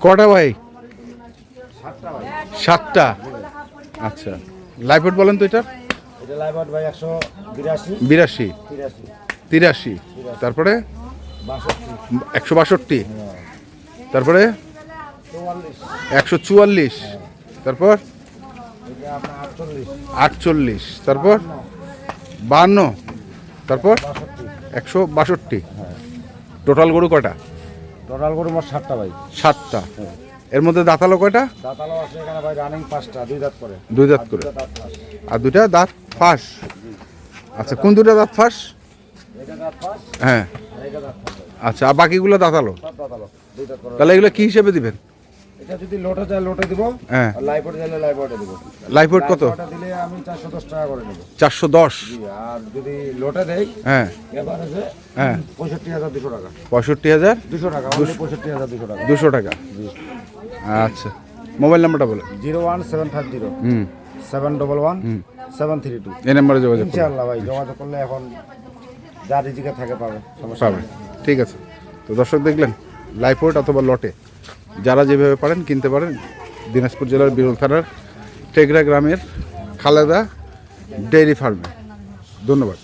কটা ভাই? 7টা ভাই। 7টা। আচ্ছা, লাইফ বলেন তো এটা? এটা লাইভ ওয়েট ভাই 182, 82, 83, 83, তারপরে 62, 162, তারপরে 44, 144, তারপর এটা আপনার 48, 48, তারপর 52, তারপর 62। 162। টোটাল গরু কটা? টোটাল গরু মোট 7টা ভাই। 7টা। এর মধ্যে দাঁতালো কয়টা? দাঁতালো আছে এখানে ভাই রানিং 5টা, 2 দাঁত করে। 2 দাঁত করে। দুটো দাঁত ফাঁস। আর 2টা দাঁত ফাঁস। আচ্ছা, কোন 2টা দাঁত ফাঁস? এটা দাঁত ফাঁস, হ্যাঁ, আর এটা দাঁত ফাঁস ভাই। আচ্ছা, আর বাকিগুলো দাঁতালো। সব দাঁতালো, 2 দাঁত করে। তাহলে এগুলো কি হিসেবে দিবেন? এটা যদি লোটে যায় লোটে দিব, হ্যাঁ। আর লাইভ ওয়েট দিলে লাইভ ওয়েটে দিব। লাইফ ওয়েট কত? ওটা দিলে আমি 410 টাকা করে নেব। 410। জি, আর যদি লোটে দেই হ্যাঁ, এভারেজে হ্যাঁ, 65,200 টাকা। 65,200 200 টাকা, only 65,200 টাকা। 200 টাকা। আচ্ছা, মোবাইল নাম্বারটা বলে। 01750 হুম, 711 732। এই নাম্বারে যোগাযোগ করুন। ইনশাআল্লাহ ভাই, যোগাযোগ করলে এখন যা রিজিকে থাকে পাবে, সমস্যা পাবে। নেই। ঠিক আছে। তো দর্শক দেখলেন, লাইফ ওয়েট অথবা লটে যারা যেভাবে পারেন কিনতে পারেন। দিনাজপুর জেলার বিরল থানার টেগরা গ্রামের খালেদা ডেইরি ফার্মে। ধন্যবাদ।